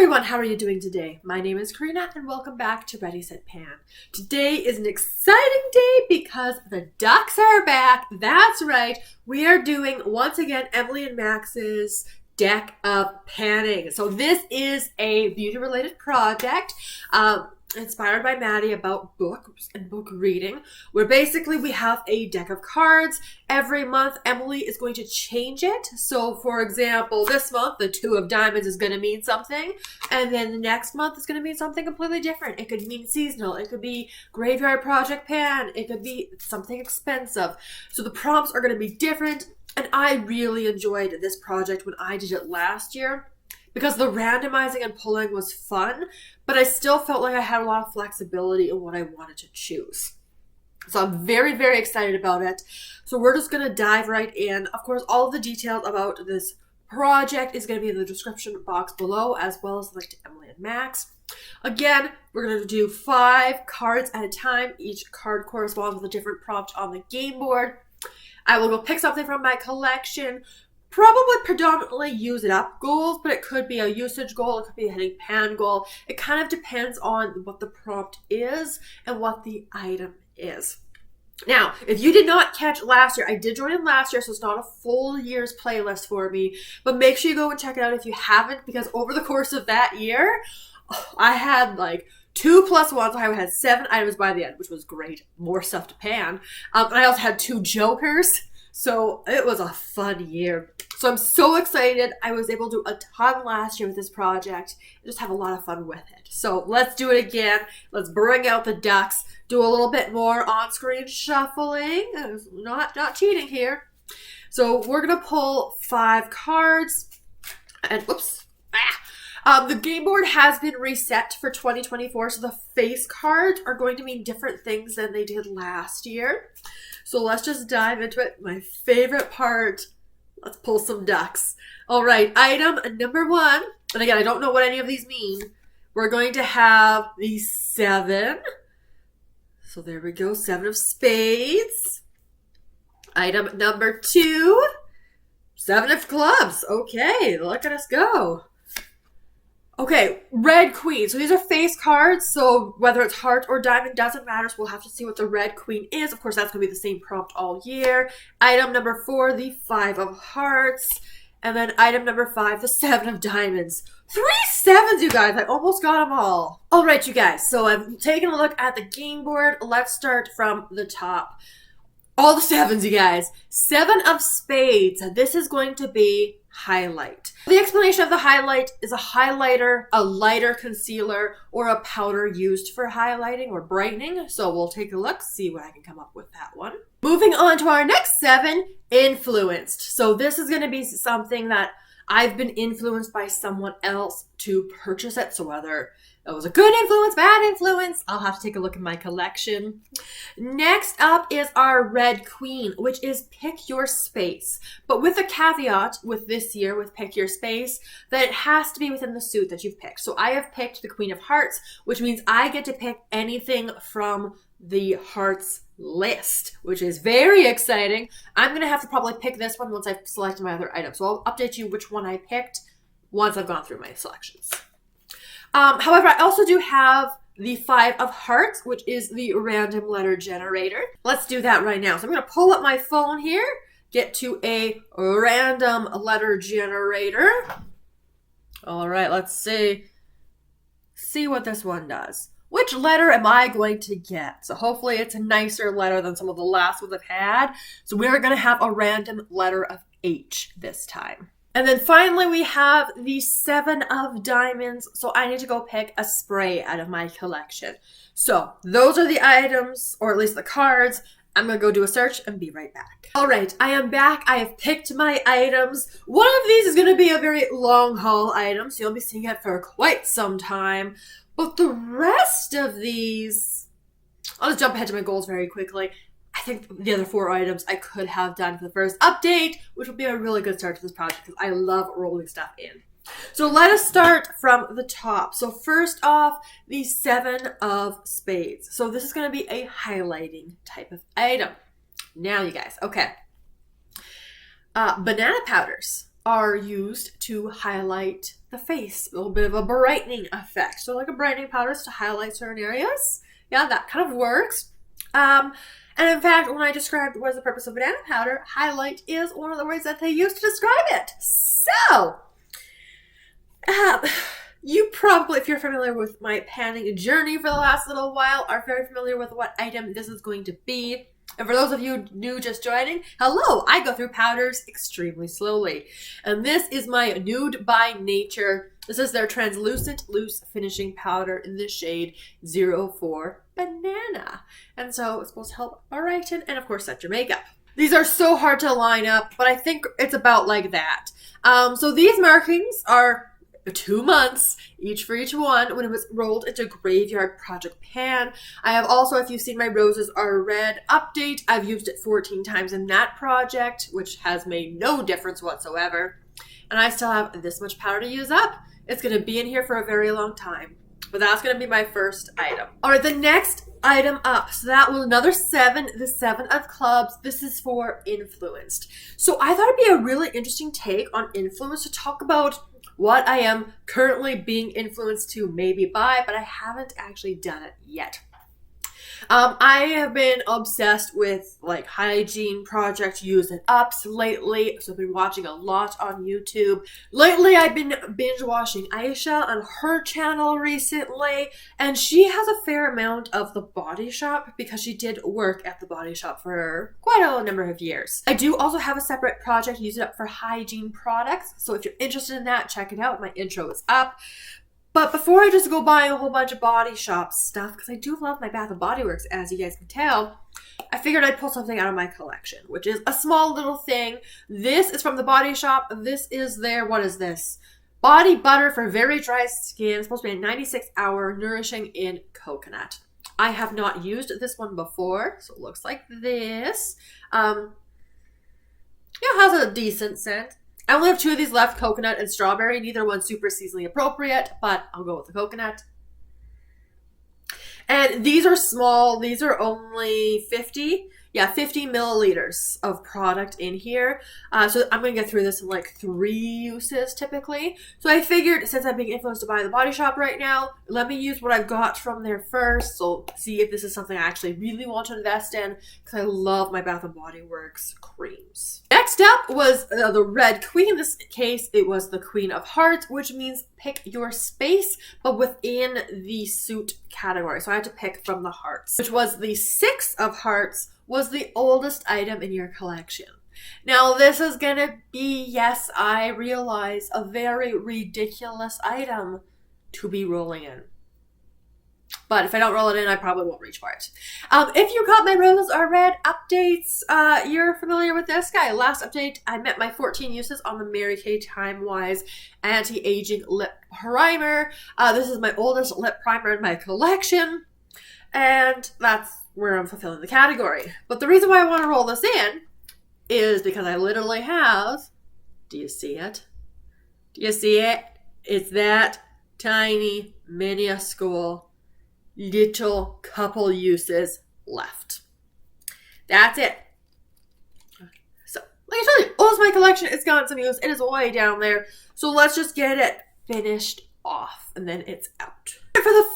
everyone, how are you doing today? My name is Karina and welcome back to Ready Set Pan. Today is an exciting day because the ducks are back. That's right, we are doing once again Emily and Max's deck of panning. So this is a beauty related project inspired by Maddie about books and book reading, where basically we have a deck of cards. Every month Emily is going to change it. So for example, this month the two of diamonds is going to mean something, and then the next month is going to mean something completely different. It could mean seasonal, it could be graveyard project pan, it could be something expensive. So the prompts are going to be different, and I really enjoyed this project when I did it last year, because the randomizing and pulling was fun, but I still felt like I had a lot of flexibility in what I wanted to choose. So I'm very, very excited about it. So we're just going to dive right in. Of course, all of the details about this project is going to be in the description box below, as well as the link to Emily and Max. Again, we're going to do 5 cards at a time. Each card corresponds with a different prompt on the game board. I will go pick something from my collection. Probably predominantly use it up goals, but it could be a usage goal, it could be a hitting pan goal. It kind of depends on what the prompt is and what the item is. Now, if you did not catch last year, I did join in last year, so it's not a full year's playlist for me, but make sure you go and check it out if you haven't, because over the course of that year, I had like 2+1, so I had 7 items by the end, which was great. More stuff to pan. And I also had 2 jokers. So it was a fun year. So I'm so excited. I was able to do a ton last year with this project and just have a lot of fun with it. So let's do it again. Let's bring out the ducks, do a little bit more on-screen shuffling. Not cheating here. So we're going to pull 5 cards. And whoops. The game board has been reset for 2024, so the face cards are going to mean different things than they did last year. So let's just dive into it. My favorite part. Let's pull some ducks. All right, item number 1. And again, I don't know what any of these mean. We're going to have the 7. So there we go, 7 of spades. Item number 2, 7 of clubs. Okay, look at us go. Okay, red queen. So these are face cards, so whether it's heart or diamond doesn't matter, so we'll have to see what the red queen is. Of course, that's going to be the same prompt all year. Item number 4, the 5 of hearts. And then item number 5, the 7 of diamonds. 3 7s, you guys. I almost got them all. All right, you guys. So I've taken a look at the game board. Let's start from the top. All the 7s, you guys. 7 of spades. This is going to be highlight. The explanation of the highlight is a highlighter, a lighter concealer, or a powder used for highlighting or brightening. So we'll take a look, see what I can come up with that one. Moving on to our next 7, influenced. So this is going to be something that I've been influenced by someone else to purchase it. So whether it was a good influence, bad influence, I'll have to take a look at my collection. Next up is our red queen, which is pick your space. But with a caveat with this year, with pick your space, that it has to be within the suit that you've picked. So I have picked the queen of hearts, which means I get to pick anything from the hearts list, which is very exciting. I'm going to have to probably pick this one once I've selected my other items. So I'll update you which one I picked once I've gone through my selections. However, I also do have the 5 of hearts, which is the random letter generator. Let's do that right now. So I'm going to pull up my phone here, get to a random letter generator. All right, let's see what this one does. Which letter am I going to get? So hopefully it's a nicer letter than some of the last ones I've had. So we're going to have a random letter of H this time. And then finally, we have the 7 of diamonds. So I need to go pick a spray out of my collection. So those are the items, or at least the cards. I'm going to go do a search and be right back. All right, I am back. I have picked my items. One of these is going to be a very long haul item, so you'll be seeing it for quite some time. But the rest of these, I'll just jump ahead to my goals very quickly. I think the other 4 items I could have done for the first update, which will be a really good start to this project because I love rolling stuff in. So let us start from the top. So first off, the 7 of spades. So this is going to be a highlighting type of item. Now, you guys, okay. Banana powders are used to highlight the the face, a little bit of a brightening effect. So like a brightening powder to highlight certain areas. Yeah, that kind of works. And in fact, when I described what is the purpose of banana powder, highlight is one of the words that they use to describe it. So, you probably, if you're familiar with my panning journey for the last little while, are very familiar with what item this is going to be. And for those of you new just joining, hello, I go through powders extremely slowly. And this is my Nude by Nature. This is their translucent loose finishing powder in the shade 04 Banana. And so it's supposed to help brighten and of course set your makeup. These are so hard to line up, but I think it's about like that. So these markings are 2 months each for each one when it was rolled into Graveyard Project Pan. I have also, if you've seen my Roses Are Red update, I've used it 14 times in that project, which has made no difference whatsoever. And I still have this much powder to use up. It's going to be in here for a very long time. But that's going to be my first item. All right, the next item up. So that was another 7, the 7 of clubs. This is for Influenced. So I thought it'd be a really interesting take on Influence to talk about what I am currently being influenced to maybe buy, but I haven't actually done it yet. I have been obsessed with like hygiene project use and ups lately, so I've been watching a lot on YouTube. Lately I've been binge watching Aisha on her channel recently, and she has a fair amount of The Body Shop because she did work at The Body Shop for quite a number of years. I do also have a separate project using it up for hygiene products, so if you're interested in that, check it out. My intro is up. But before I just go buying a whole bunch of Body Shop stuff, because I do love my Bath & Body Works, as you guys can tell, I figured I'd pull something out of my collection, which is a small little thing. This is from the Body Shop. This is their, what is this? Body Butter for Very Dry Skin. It's supposed to be a 96-hour nourishing in coconut. I have not used this one before, so it looks like this. Yeah, it has a decent scent. I only have 2 of these left, coconut and strawberry. Neither one super seasonally appropriate, but I'll go with the coconut. And these are small. These are only 50 milliliters of product in here. So I'm going to get through this in like 3 uses typically. So I figured since I'm being influenced to buy The Body Shop right now, let me use what I've got from there first. So see if this is something I actually really want to invest in, because I love my Bath & Body Works creams. Next up was the Red Queen. In this case, it was the Queen of Hearts, which means pick your space, but within the suit category. So I had to pick from the hearts, which was the 6 of Hearts, was the oldest item in your collection. Now this is gonna be, yes, I realize, a very ridiculous item to be rolling in. But if I don't roll it in, I probably won't reach for it. If you caught my Roses Are Red updates, you're familiar with this guy. Last update, I met my 14 uses on the Mary Kay Timewise Anti-Aging Lip Primer. This is my oldest lip primer in my collection, and that's where I'm fulfilling the category. But the reason why I want to roll this in is because I literally have, do you see it? Do you see it? It's that tiny, minuscule, little couple uses left. That's it. So, like I told you, oldest my collection, it's got some use. It is way down there. So let's just get it finished off, and then it's out. For the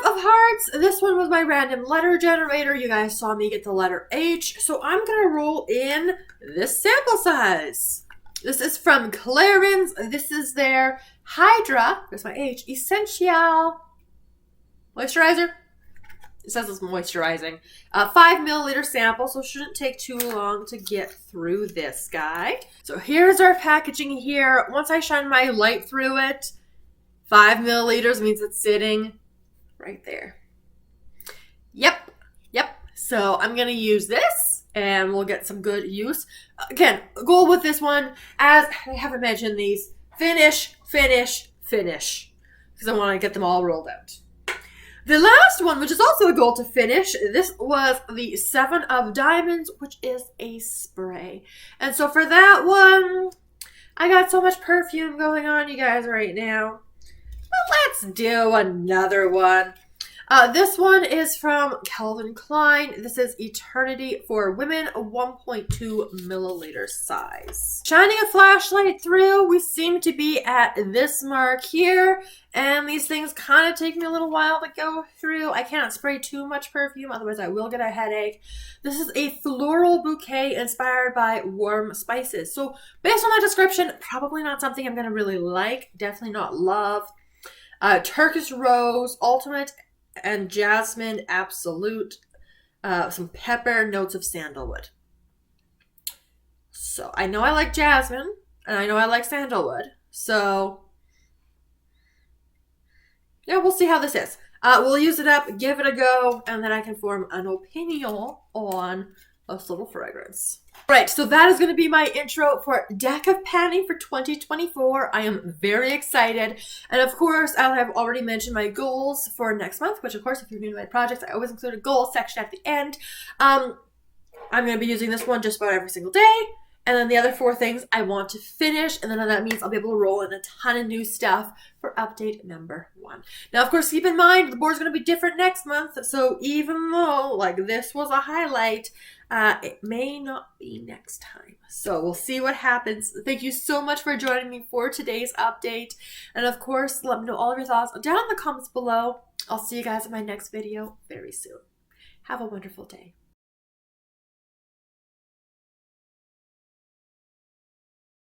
5 of Hearts, this one was my random letter generator. You guys saw me get the letter H, so I'm gonna roll in this sample size. This is from Clarins. This is their Hydra, there's my H, Essentiel Moisturizer. It says it's moisturizing. 5 milliliter sample, so it shouldn't take too long to get through this guy. So here's our packaging here. Once I shine my light through it, 5 milliliters means it's sitting right there. Yep. So I'm going to use this and we'll get some good use. Again, goal with this one, as I haven't mentioned these, finish. Because I want to get them all rolled out. The last one, which is also a goal to finish, this was the 7 of Diamonds, which is a spray. And so for that one, I got so much perfume going on, you guys, right now. But let's do another one. This one is from Calvin Klein. This is Eternity for Women, a 1.2 milliliter size. Shining a flashlight through, we seem to be at this mark here, and these things kind of take me a little while to go through. I can't spray too much perfume, otherwise I will get a headache. This is a floral bouquet inspired by warm spices. So based on that description, probably not something I'm going to really like. Definitely not love. Turkish Rose, Ultimate, and Jasmine Absolute, some pepper, notes of sandalwood. So I know I like jasmine, and I know I like sandalwood. So yeah, we'll see how this is. We'll use it up, give it a go, and then I can form an opinion on this little fragrance. Right, so that is going to be my intro for Deck of Panning for 2024. I am very excited. And of course, I have already mentioned my goals for next month, which of course, if you're new to my projects, I always include a goal section at the end. I'm going to be using this one just about every single day. And then the other 4 things I want to finish. And then that means I'll be able to roll in a ton of new stuff for update number 1. Now, of course, keep in mind, the board's going to be different next month. So even though, like, this was a highlight, it may not be next time. So we'll see what happens. Thank you so much for joining me for today's update. And of course, let me know all of your thoughts down in the comments below. I'll see you guys in my next video very soon. Have a wonderful day.